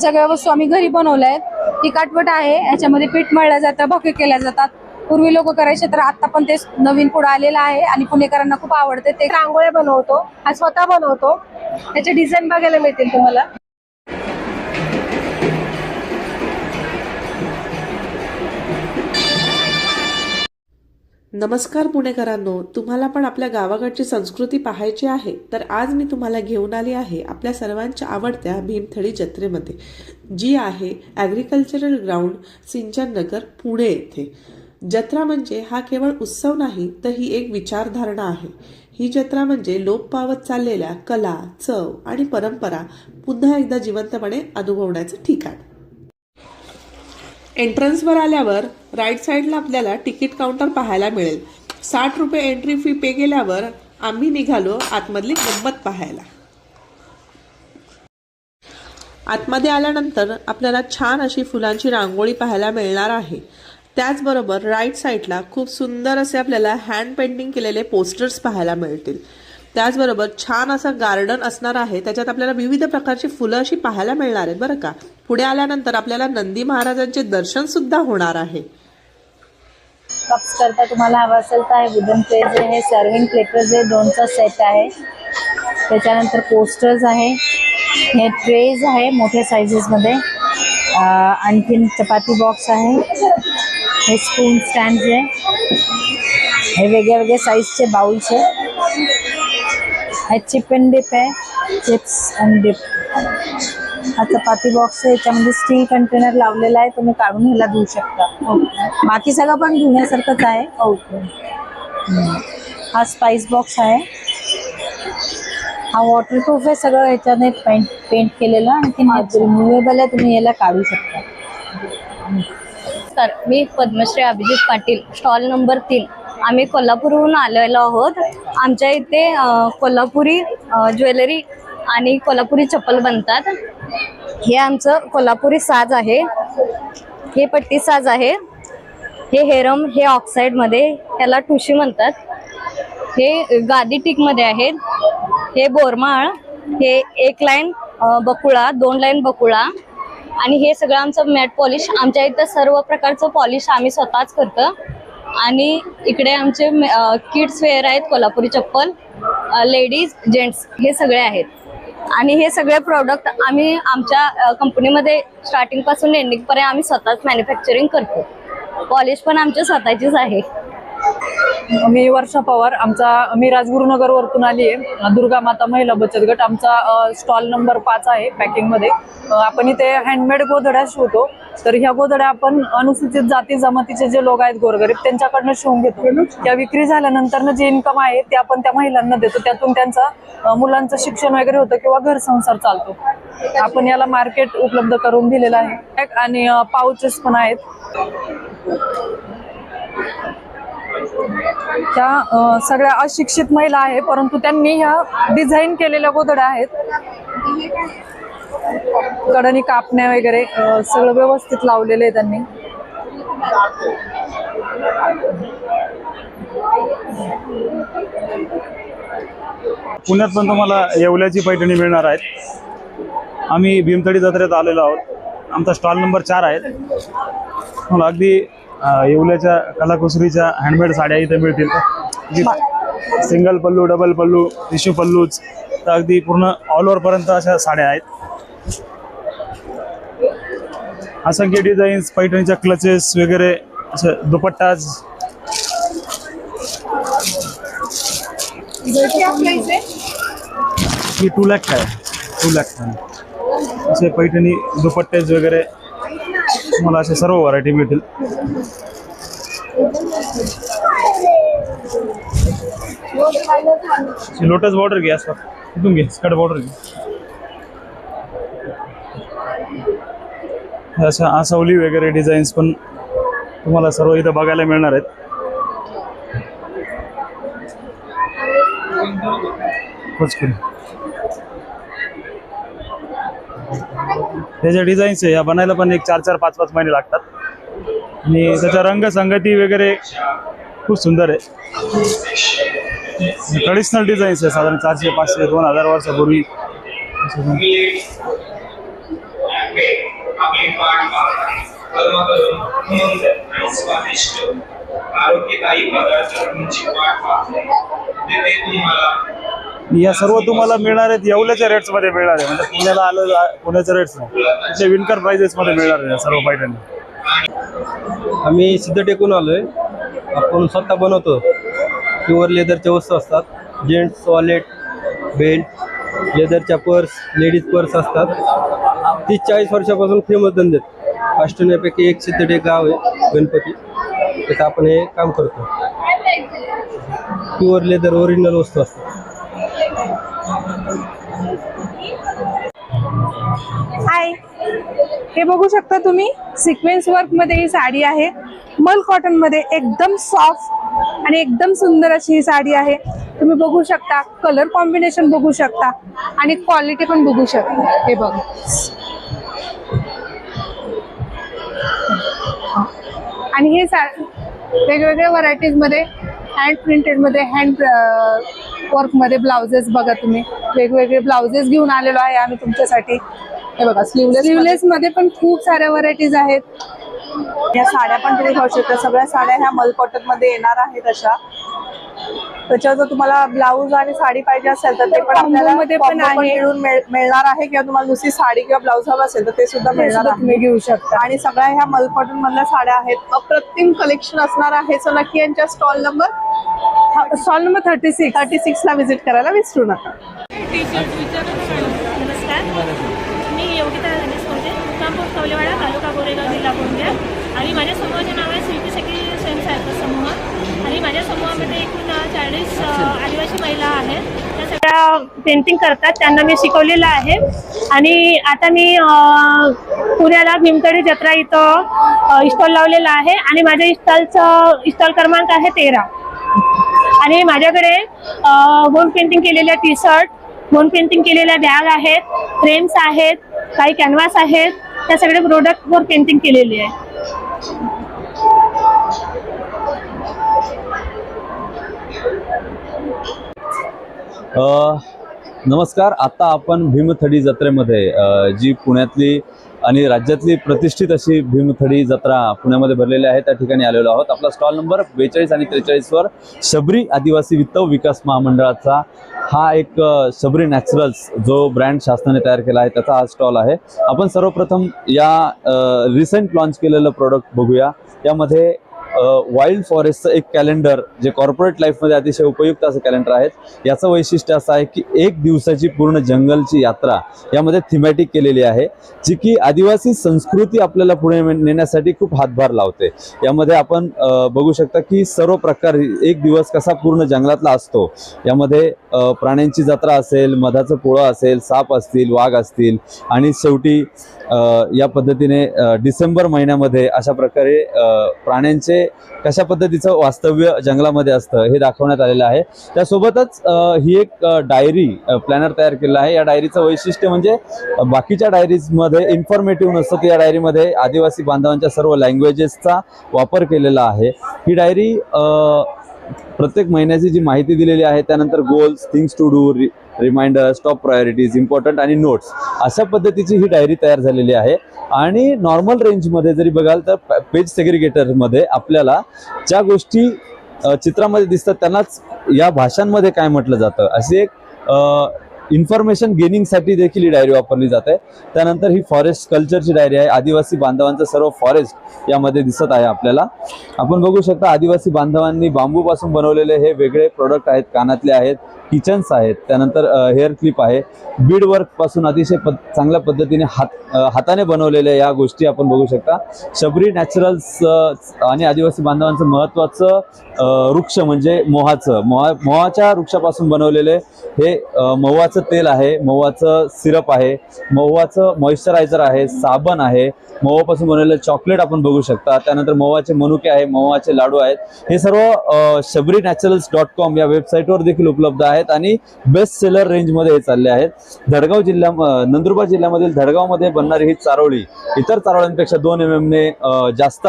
सगळ्या वस्तू आम्ही घरी बनवल्या आहेत. ही काटवट आहे, याच्यामध्ये पीठ मळलं जातं, भाकरी केल्या जातात. पूर्वी लोक करायचे, तर आता पण ते नवीन पुढे आलेलं आहे आणि पुणेकरांना खूप आवडते. ते रांगोळ्या बनवतो, हा स्वतः बनवतो. त्याचे डिझाईन बघायला मिळतील तुम्हाला. नमस्कार पुणेकरांनो, तुम्हाला पण आपल्या गावाकडची संस्कृती पाहायची आहे तर आज मी तुम्हाला घेऊन आली आहे आपल्या सर्वांच्या आवडत्या भीमथडी जत्रेमध्ये, जी आहे ॲग्रिकल्चरल ग्राउंड सिंचन नगर पुणे येथे. जत्रा म्हणजे हा केवळ उत्सव नाही, तर ही एक विचारधारणा आहे. ही जत्रा म्हणजे लोप पावत चाललेल्या कला, चव आणि परंपरा पुन्हा एकदा जिवंतपणे अनुभवण्याचं ठिकाण. एंट्रन्सवर आल्यावर राईट साईडला आपल्याला तिकीट काउंटर पाहायला मिळेल. 60 रुपये एंट्री फी पे केल्यावर आम्ही निघालो आतमधली गंमत पाहायला. आतमध्ये आल्यानंतर आपल्याला छान अशी फुलांची रांगोळी पाहायला मिळणार आहे. त्याचबरोबर राईट साईडला खूप सुंदर असे आपल्याला हँड पेंटिंग केलेले पोस्टर्स पाहायला मिळतील. त्याचबरोबर छान असं गार्डन असणार आहे, त्याच्यात आपल्याला विविध प्रकारची फुलं अशी पाहायला मिळणार आहेत बरं का. पुढे आल्यानंतर आपल्याला नंदी महाराजांचे दर्शन सुद्धा होणार आहे. कप्स करता तुम्हाला हवा असेल तर आहे वुडन प्लेट्स आहे, सर्विंग प्लेटर्स आहे, 2चा सेट आहे. त्याच्यानंतर पोस्टर्स आहे, हे ट्रेज आहे मोठ्या साईजेसमध्ये. आणखीन चपाती बॉक्स आहे, हे स्पून स्टँड्स आहे, हे वेगळ्या वेगळ्या साईजचे बाउल्स आहे. हे चिप अँड डिप आहे, चिप्स अँड डिप. हा चपाती बॉक्स आहे, याच्यामध्ये स्टील कंटेनर लावलेला आहे, तुम्ही काढून ह्याला धुवू शकता. बाकी सगळं पण धुण्यासारखंच आहे. ओके. हा स्पाइस बॉक्स आहे, हा वॉटरप्रूफ आहे, सगळं ह्याच्याने पेंट केलेलं. आणखी रिमूवेबल आहे, तुम्ही याला काढू शकता. तर मी पद्मश्री अभिजित पाटील, स्टॉल नंबर 3. आम्ही कोल्हापूरहून आलेलो आहोत. आमच्या इथे कोल्हापुरी ज्वेलरी आणि कोल्हापुरी चप्पल बनतात. हे आमचं कोल्हापुरी साज आहे, हे पट्टी साज आहे, हे हेरम, हे ऑक्साईडमध्ये, ह्याला ठुशी म्हणतात. हे गादी टिकमध्ये आहेत, हे बोरमाळ, हे 1 लाईन बकुळा, 2 लाईन बकुळा. आणि हे सगळं आमचं मॅट पॉलिश. आमच्या इथं सर्व प्रकारचं पॉलिश आम्ही स्वतःच करतो. आणि इकडे आमचे किड्स वेअर आहेत, कोल्हापुरी चप्पल, लेडीज जेंट्स हे सगळे आहेत. आणि हे सगळे प्रोडक्ट आम्ही आमच्या कंपनीमध्ये स्टार्टिंगपासून एंडिंगपर्यंत आम्ही स्वतःच मॅन्युफॅक्चरिंग करतो. पॉलिश पण आमच्या स्वतःचीच आहे. मी वर्षा पवार, मी राजगुरुनगर वरतून आली आहे. दुर्गा माता महिला बचत गट, आमचा स्टॉल नंबर 5 आहे पॅकिंगमध्ये. आपण इथे हँडमेड गोधड्या शिवतो. तर ह्या गोधड्या आपण अनुसूचित जाती जमातीचे जे लोक आहेत गोरगरीब त्यांच्याकडनं शिवून घेतो. त्या विक्री झाल्यानंतर जे इन्कम आहे ते आपण त्या महिलांना देतो. त्यातून त्यांचा मुलांचं शिक्षण वगैरे होतं किंवा घर संसार चालतो. आपण याला मार्केट उपलब्ध करून दिलेलं आहे. आणि पाउचेस पण आहेत. त्या सगळ्या अशिक्षित महिला आहे, परंतु त्यांनी ह्या डिझाईन केलेल्या गोधड्या आहेत. कडनी कापण्या वगैरे सगळं व्यवस्थित लावलेलं आहे त्यांनी. पुण्यात पण तुम्हाला येवल्याची पैठणी मिळणार आहेत. आम्ही भीमथडी जत्रेत आलेलो आहोत. आमचा स्टॉल नंबर 4 आहे. मला अगदी येवल्याच्या कलाकुसरीच्या हँडमेड साड्या इथे मिळतील. सिंगल पल्लू, डबल पल्लू, टिश्यू पल्लूच, तर अगदी पूर्ण ऑल ओव्हर पर्यंत अशा साड्या आहेत. असंख्य डिझाईन्स, पैठणीच्या क्लचेस वगैरे, असे दुपट्टाज. ही 2 लाख आहे, 2 लाख. असे पैठणी दुपट्टेज वगैरे तुम्हाला असे सर्व व्हरायटी मिळतील. लोटस बॉर्डर घे, असं इथून घे, स्कर्ट बॉर्डर घे. अशा आसवली वगैरे डिझाईन्स पण तुम्हाला सर्व इथं बघायला मिळणार आहेत. त्याच्या डिझाईन्स आहे, या बनायला पण एक 4-4, 5-5 महिने लागतात आणि त्याच्या रंगसंगती वगैरे खूप सुंदर आहे. ट्रेडिशनल डिझाईन्स आहे, साधारण 400, 500, 2000 वर्षापूर्वी. या सर्व तुम्हाला मिळणार आहेत येवल्याच्या रेट्स मध्ये मिळणार आहे. म्हणजे पुण्याला आलं, पुण्याच्या रेट्स नाही, त्याच्या विणकर प्राइजेस मध्ये मिळणार आहे सर्व पैठणी. आम्ही सिद्ध टेकून आलोय. आपण स्वतः बनवतो. प्युअर लेदरच्या वस्तू असतात. जेंट्स वॉलेट, बेल्ट, लेदरच्या पर्स, लेडीज पर्स असतात. 30-40 वर्षापासून फेमस धंदे. अष्टण्यापैकी एक सिद्ध टेक गाव आहे गणपती, तिथं आपण हे काम करतो. प्युअर लेदर ओरिजिनल वस्तू असतात. हाय, हे बघू शकता तुम्ही, सिक्वेन्स वर्क मध्ये ही साडी आहे. मल कॉटन मध्ये एकदम सॉफ्ट आणि एकदम सुंदर अशी ही साडी आहे. तुम्ही बघू शकता, कलर कॉम्बिनेशन बघू शकता आणि क्वालिटी पण बघू शकता. हे बघा, आणि हे वेगवेगळ्या व्हरायटीज मध्ये, हँड प्रिंटेड मध्ये, हँड वर्क मध्ये ब्लाउजेस बघा तुम्ही. वेगवेगळे ब्लाउजेस घेऊन आलेलो आहे आम्ही तुमच्यासाठी. हे बघा, स्लीवलेस मध्ये पण खूप साऱ्या व्हरायटीज आहेत. या साड्या पण तुम्ही पाहू शकता. सगळ्या साड्या ह्या मल कॉटन मध्ये येणार आहेत अशा. त्याच्यावर जर तुम्हाला ब्लाऊज आणि साडी पाहिजे असेल तर ते पण आपल्याला मध्ये पण combo आहे. मिळणार आहे, किंवा तुम्हाला नुसती साडी किंवा ब्लाऊज हवा असेल तर ते सुद्धा मिळणार आहे. तुम्ही घेऊ शकता. आणि सगळ्या ह्या मल कॉटन मधल्या साड्या आहेत. अप्रतिम कलेक्शन असणार आहे. सो नक्की यांच्या स्टॉल नंबर 36 ला व्हिजिट करायला विसरू नका. नमस्कार, मी योगिता गणेश कोंडे, मुक्कामपूर कवलेवाडा, तालुका गोरेगाव, जिल्हा गोंदिया. आणि माझ्या समूहाचे नाव आहे शिल्पी सखी स्वयंसहायता समूह. आणि माझ्या समूहामध्ये एकूण 40 आदिवासी महिला आहेत. त्या सगळ्या पेंटिंग करतात, त्यांना मी शिकवलेलं आहे. आणि आता मी पुण्याला भीमथडी जत्रा इथं स्टॉल लावलेला आहे आणि माझ्या स्टॉल क्रमांक आहे 13. आणि माझ्याकडे होम पेंटिंग केलेल्या टी शर्ट, होम पेंटिंग केलेल्या बॅग आहेत, फ्रेम्स आहेत, काही कॅनव्हास आहेत. त्या सगळे प्रोडक्टवर पेंटिंग केलेली आहे. नमस्कार. आता आपण भीमथडी जत्रेमध्ये, जी पुण्यातली आणि राज्यातली प्रतिष्ठित अशी भीमथडी जत्रा पुण्यामध्ये भरलेली आहे, त्या ठिकाणी आलेलो आहोत. आपला स्टॉल नंबर 42 आणि 43 वर शबरी आदिवासी वित्त विकास महामंडळाचा हा एक शबरी नॅचरल्स जो ब्रँड शासनाने तयार केला आहे त्याचा हा स्टॉल आहे. आपण सर्वप्रथम या रिसेंट लॉन्च केलेलं प्रोडक्ट बघूया. यामध्ये वाईल्ड फॉरेस्टचं एक कॅलेंडर, जे कॉर्पोरेट लाईफमध्ये अतिशय उपयुक्त असं कॅलेंडर आहे. याचं वैशिष्ट्य असं आहे की 1 दिवसाची पूर्ण जंगलची यात्रा यामध्ये थीमॅटिक केलेली आहे, जी की आदिवासी संस्कृती आपल्याला पुढे नेण्यासाठी खूप हातभार लावते. यामध्ये आपण बघू शकता की सर्व प्रकार 1 दिवस कसा पूर्ण जंगलातला असतो. यामध्ये प्राण्यांची जत्रा असेल, मधाचं पोळं असेल, साप असतील, वाघ असतील, आणि शेवटी या पद्धतीने डिसेंबर महिन्यामध्ये अशा प्रकारे प्राण्यांचे कशा पद्धतीचं वास्तव्य जंगलामध्ये असतं हे दाखवण्यात आलेलं आहे. त्यासोबतच ही एक डायरी प्लॅनर तयार केलेला आहे. या डायरीचं वैशिष्ट्य म्हणजे बाकीच्या डायरीजमध्ये इन्फॉर्मेटिव्ह नसतं, तर या डायरीमध्ये आदिवासी बांधवांच्या सर्व लँग्वेजेसचा वापर केलेला आहे. ही डायरी प्रत्येक महिन्याची जी माहिती दिलेली आहे, त्यानंतर goals, things to do, reminders, top priorities, important आणि नोट्स अशा पद्धतीची ही डायरी तयार झालेली आहे. आणि नॉर्मल रेंजमध्ये जरी बघाल तर पेज सेग्रिगेटरमध्ये आपल्याला ज्या गोष्टी चित्रामध्ये दिसतात त्यांनाच या भाषांमध्ये काय म्हटलं जातं अशी एक इन्फॉर्मेशन गेनिंगसाठी देखील ही डायरी वापरली जाते. त्यानंतर ही फॉरेस्ट कल्चरची डायरी आहे. आदिवासी बांधवांचं सर्व फॉरेस्ट यामध्ये दिसत आहे आपल्याला. आपण बघू शकता आदिवासी बांधवांनी बांबूपासून बनवलेले हे वेगळे प्रोडक्ट आहेत. कानातले आहेत, किचन्स आहेत, त्यानंतर हेअर क्लिप आहे. बीड वर्क पासून अतिशय चांगल्या पद्धतीने हाताने बनवलेल्या या गोष्टी आपण बघू शकता. शबरी नॅचरल्स आणि आदिवासी बांधवांचं महत्त्वाचं वृक्ष म्हणजे मोहाच्या वृक्षापासून बनवलेले हे महुआचं तेल आहे, महुआचं सिरप आहे, महुआचं मॉइश्चरायझर आहे, साबण आहे, महुआपासून बनवलेलं चॉकलेट आपण बघू शकता. त्यानंतर महुआचे मनुके आहे, महुआचे लाडू आहेत. हे सर्व shabrinaturals.com या वेबसाईटवर देखील उपलब्ध आहेत आणि बेस्ट सेलर रेंजमध्ये हे चालले आहेत. नंदुरबार जिल्ह्यामधील धडगावमध्ये बनणारी ही चारोळी इतर चारोळ्यांपेक्षा 2 mm ने जास्त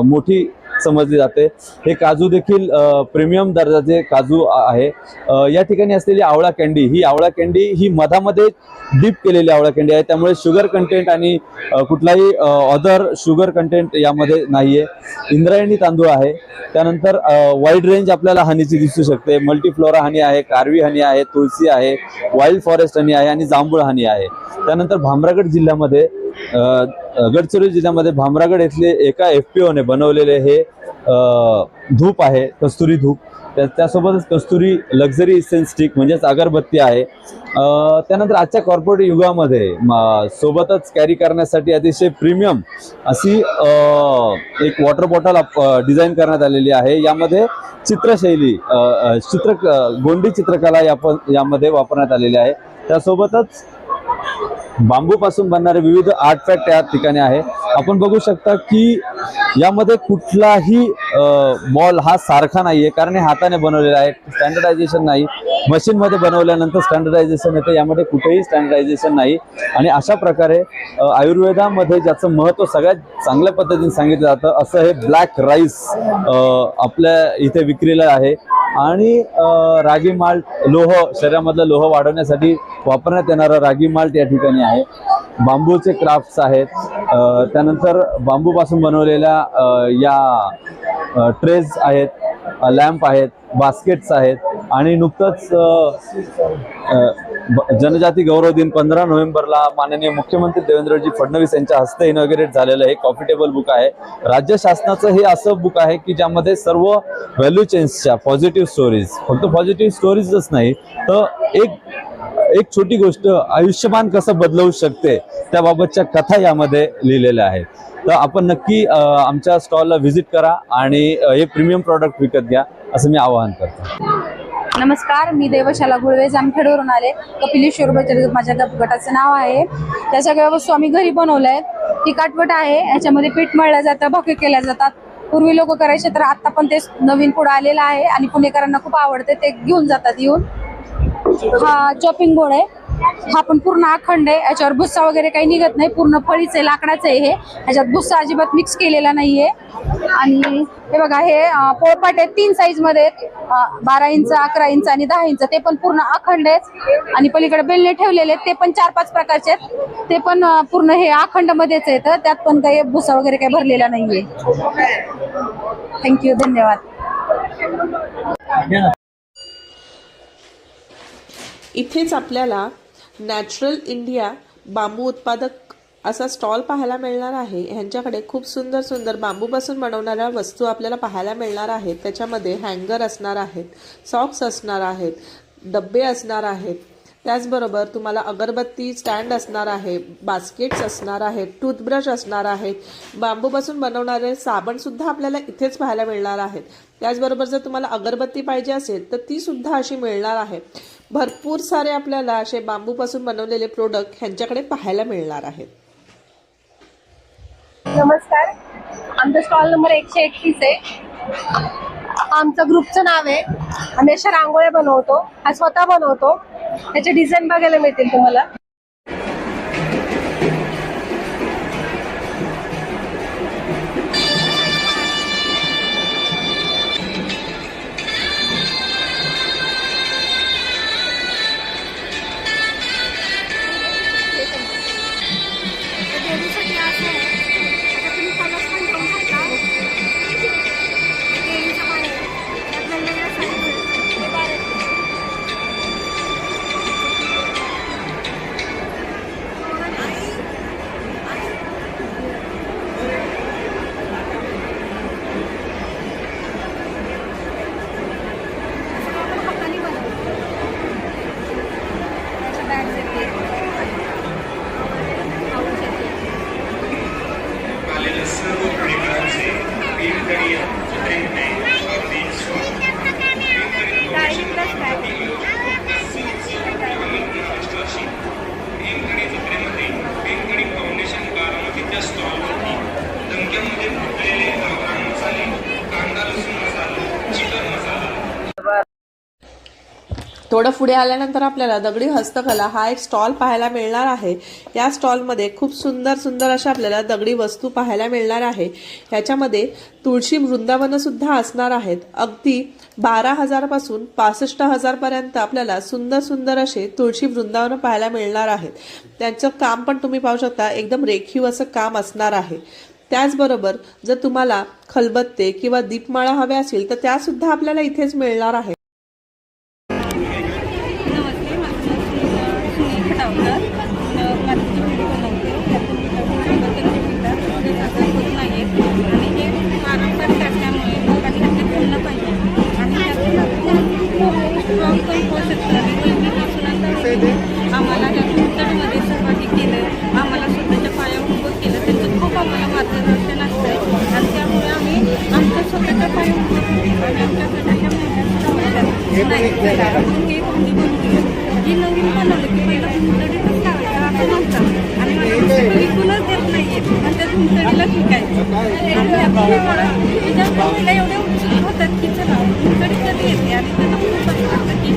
मोठी समजली जाते. हे काजू देखील प्रीमियम दर्जाचे काजू आहे. या ठिकाणी असलेली आवळा कँडी ही मधामध्ये डीप केलेली आवळा कँडी आहे, त्यामुळे शुगर कंटेंट आणि कुठलाही अदर शुगर कंटेंट यामध्ये नाहीये. इंद्रायणी तांदूळ आहे. त्यानंतर वाईड रेंज आपल्याला हनीची दिसू शकते. मल्टीफ्लोरा हनी आहे, कार्वी हनी आहे, तुळसी आहे, वाईल्ड फॉरेस्ट हनी आहे आणि जांभूळ हनी आहे. त्यानंतर भामरागड जिल्ह्यामध्ये गडचिरोली जिल्ह्यामध्ये भामरागड येथले एका FPOने बनवलेले हे धूप आहे, कस्तुरी धूप. त्यासोबतच कस्तुरी लक्झरी इसेन्स स्टिक म्हणजेच अगरबत्ती आहे. त्यानंतर आजच्या कॉर्पोरेट युगामध्ये सोबतच कॅरी करण्यासाठी अतिशय प्रीमियम अशी एक वॉटर बॉटल डिझाईन करण्यात आलेली आहे. यामध्ये चित्रशैली गोंडी चित्रकला यामध्ये वापरण्यात आलेली आहे. त्यासोबतच बांबूपासून बनणारे विविध आर्टफॅक्ट या ठिकाणी आहे. आपण बघू शकता की यामध्ये कुठलाही बॉल हा सारखा नाहीये, कारण हे हाताने बनवलेला आहे. स्टँडर्डायझेशन नाही. मशीनमध्ये बनवल्यानंतर स्टँडर्डायझेशन येतं, यामध्ये कुठेही स्टँडर्डायझेशन नाही. आणि अशा प्रकारे आयुर्वेदामध्ये ज्याचं महत्त्व सगळ्यात चांगल्या पद्धतीने सांगितलं जातं असं हे ब्लॅक राईस आपल्या इथे विक्रीला आहे. आणि रागी माल्ट शरीरामधलं लोह वाढवण्यासाठी वापरण्यात येणारं रागी माल्ट या ठिकाणी आहे. बांबूचे क्राफ्ट्स आहेत. त्यानंतर बांबूपासून बनवलेल्या या ट्रेज आहेत, लॅम्प आहेत, बास्केट्स आहेत. आणि नुकतंच जनजाती गौरव दिन 15 नोव्हेंबरला माननीय मुख्यमंत्री देवेंद्रजी फडणवीस यांच्या हस्ते इनॉग्रेट झालेलं हे कॉफी टेबल बुक आहे. राज्य शासनाचं हे असं बुक आहे की ज्यामध्ये सर्व व्हॅल्यू चेन्सच्या पॉझिटिव्ह स्टोरीज, फक्त पॉझिटिव्ह स्टोरीजच नाही तर एक छोटी गोष्ट आयुष्यमान कसं बदलवू शकते त्याबाबतच्या कथा यामध्ये लिहिलेल्या आहेत. तर आपण नक्की आमच्या स्टॉलला व्हिजिट करा आणि हे प्रीमियम प्रॉडक्ट विकत घ्या असं मी आवाहन करतो. नमस्कार, मी देवशाला गुळवे जामखेडवरून आले. कपिलेश्वर बचत माझ्या गटाचं नाव आहे. त्या सगळ्या वस्तू आम्ही घरी बनवल्या आहेत. ही काटवट आहे, याच्यामध्ये पीठ मळलं जातं, भाकरी केल्या जातात. पूर्वी लोक करायचे तर आता पण ते नवीन पुढं आलेलं आहे आणि पुणेकरांना खूप आवडते, ते घेऊन जातात येऊन. हा चॉपिंग बोर्ड आहे. हा पण पूर्ण अखंड आहे, याच्यावर भुस्सा वगैरे काही निघत नाही. पूर्ण फळीचं आहे, लाकडाचं आहे हे. ह्याच्यात भुस्सा अजिबात मिक्स केलेला नाहीये. आणि हे बघा, हे पोळपाट आहेत 3 साईज मध्ये आहेत. 12 इंच, 11 इंच आणि 10 इंच. ते पण पूर्ण अखंड आहेत. आणि पलीकडे बेलणे ठेवलेले आहेत, ते पण 4-5 प्रकारचे आहेत. ते पण पूर्ण हे अखंड मध्येच आहेत. त्यात पण काही भुस्सा वगैरे काही भरलेला नाहीये. थँक्यू, धन्यवाद. इथेच आपल्याला नॅचरल इंडिया बांबू उत्पादक असा स्टॉल पाहायला मिळणार आहे. ह्यांच्याकडे खूप सुंदर सुंदर बांबूपासून बनवणाऱ्या वस्तू आपल्याला पाहायला मिळणार आहेत. त्याच्यामध्ये हँगर असणार आहेत, सॉक्स असणार आहेत, डब्बे असणार आहेत. त्याचबरोबर तुम्हाला अगरबत्ती स्टँड असणार आहे, बास्केट्स असणार आहेत, टूथब्रश असणार आहेत. बांबूपासून बनवणारे साबणसुद्धा आपल्याला इथेच पाहायला मिळणार आहेत. त्याचबरोबर जर तुम्हाला अगरबत्ती पाहिजे असेल तर ती सुद्धा अशी मिळणार आहे. भरपूर सारे आपल्याला असे बांबूपासून बनवलेले प्रोडक्ट ह्यांच्याकडे पाहायला मिळणार आहेत. नमस्कार, आमचा स्टॉल नंबर 131 आहे. आमचं ग्रुपचं नाव आहे. आम्ही अशा रांगोळ्या बनवतो, हा स्वतः बनवतो. त्याचे डिझाईन बघायला मिळतील तुम्हाला. डाळी प्लस बॅग थोडं पुढे आल्यानंतर आपल्याला दगडी हस्तकला हा एक स्टॉल पाहायला मिळणार आहे. या स्टॉलमध्ये खूप सुंदर सुंदर अशा आपल्याला दगडी वस्तू पाहायला मिळणार आहे. याच्यामध्ये तुळशी वृंदावनं सुद्धा असणार आहेत. अगदी 12,000 पासून 65,000 पर्यंत आपल्याला सुंदर सुंदर असे तुळशी वृंदावनं पाहायला मिळणार आहेत. त्यांचं काम पण तुम्ही पाहू शकता, एकदम रेखीव असं काम असणार आहे. त्याचबरोबर जर तुम्हाला खलबत्ते किंवा दीपमाळा हव्या असतील तर त्या सुद्धा आपल्याला इथेच मिळणार आहेत. नमस्ते, माझं नाव सुनील खटावकर. मातीची भांडी बनवते. त्यातून बर्तनचे पिठात थोडे साखर होत नाहीत आणि हे पारंपरिक असल्यामुळे लोकांनी आपले खेळलं पाहिजे आणि त्यातून स्ट्रॉंग पण होऊ शकतं. वैज्ञानिक सुनांतर आम्हाला या चिंतनमध्ये सहभागी केलं, आम्हाला स्वतःच्या पायावर उभं केलं. त्यांचं खूप आम्हाला मार्गदर्शन असतं आणि त्यामुळे आम्ही आमच्या स्वतःच्या पायावर उभं केलं आणि आमच्या स्वतःच्या नाही हे भांडी बनवली. ही नवीन बनवलं की पहिलं धुमतडीतच लावायचं असं म्हणतात आणि मला विकूनच देत नाही आहेत आणि त्या धुमतडीला शिकायचं आणि त्याच्या पहिला एवढे उत्सुक होतात की चला धुमतडी कधी येते आणि त्यांना खूप असं वाटतं की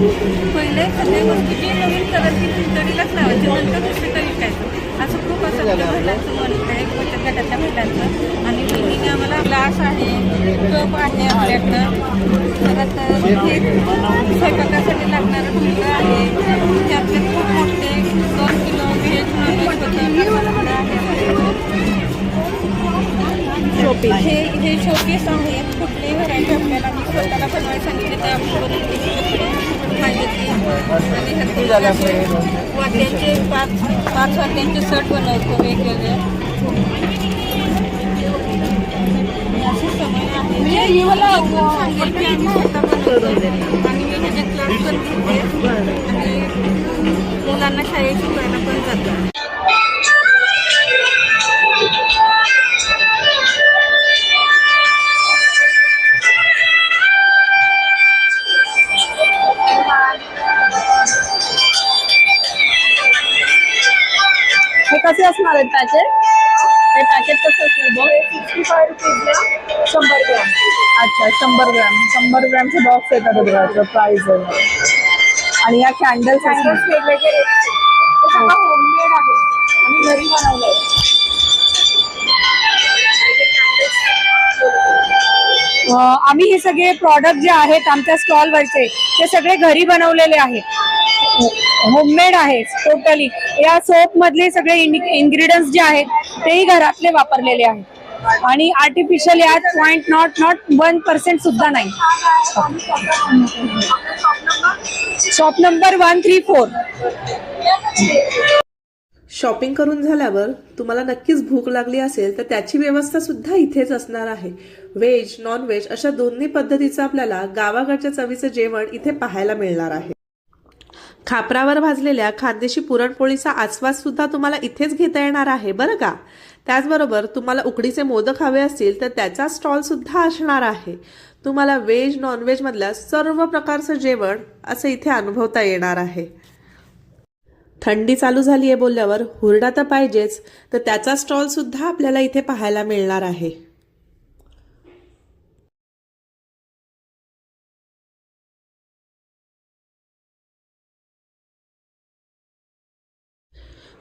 पहिले सगळ्या गोष्टी जी नवीन करायची धुमतडीलाच लावायची, नंतर दुसरीकडे विकायचं. असं खूप असं आपल्या महिलांचं मन आहे, बचत गटाच्या महिलांचं. आणि बहिणीने आम्हाला ग्लास आहे, कप आहे आपल्याकडं. परत हे स्वयंपाकासाठी लागणारं ढुंगं आहे. त्यातले खूप मोठे 2 किलो व्हेज नॉनव्हेज होतं आहे. हे शोपीस आहेत. कुठलीही व्हरायटी आपल्याला मी स्वतःला बनवायला सांगितले ते आम्ही बनवून देऊ शकतो. पाहिजे ती आणि वाट्यांचे 5 वाट्यांचे सेट बनवतो वेगवेगळे. अशी सवय आहे. मी मला सांगेल की आम्ही स्वतः बनवतो आणि मी त्याचे क्लास पण घेते आणि मुलांना शाळेत शिकवायला पण जातो. हे कसे असणार आहेत पॅकेट? हे पॅकेट कसं असणार बघ? 65 रुपीजला 100 ग्रॅम. अच्छा, 100 ग्रॅम. 100 ग्रॅमचे बॉक्स येतात बघा, प्राइस आहे. आणि या कॅन्डल्स वेगवेगळे होममेड आहे आणि घरी बनवलंय. आम्ही हे सगळे प्रॉडक्ट जे आहेत आमच्या स्टॉलवरचे ते सगळे घरी बनवलेले आहेत, होममेड आहे टोटली. या सोप मधले सगळे इन्ग्रेडियंट्स जे आहेत तेही घरातले वापरलेले आहेत आणि आर्टिफिशियल यात 0.01% सुद्धा नाही. Shop number 134. शॉपिंग करून झाल्यावर तुम्हाला नक्कीच भूक लागली असेल तर त्याची व्यवस्था सुद्धा इथेच असणार आहे. व्हेज नॉन व्हेज अशा दोन्ही पद्धतीचं आपल्याला गावाकडच्या चवीचं जेवण इथे पाहायला मिळणार आहे. खापरावर भाजलेल्या खानदेशी पुरणपोळीचा आस्वाद सुद्धा तुम्हाला इथेच घेता येणार आहे बरं का. त्याचबरोबर तुम्हाला उकडीचे मोदक हवे असतील तर त्याचा स्टॉल सुद्धा असणार आहे. तुम्हाला व्हेज नॉन व्हेज मधल्या सर्व प्रकारचं जेवण असं इथे अनुभवता येणार आहे. थंडी चालू झाली आहे बोलल्यावर हुरडा तर पाहिजेच, तर त्याचा स्टॉल सुद्धा आपल्याला इथे पाहायला मिळणार आहे.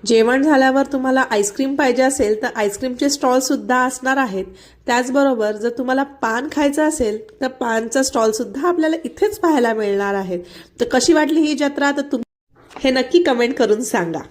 जेवण झाल्यावर तुम्हाला आईस्क्रीम पाहिजे असेल तर आईस्क्रीमचे स्टॉल सुद्धा असणार आहेत. त्याचबरोबर जर तुम्हाला पान खायचं असेल तर पानचा स्टॉल सुद्धा आपल्याला इथेच पाहायला मिळणार आहेत. तर कशी वाटली ही जत्रा तर तुम्ही हे नक्की कमेंट करून सांगा.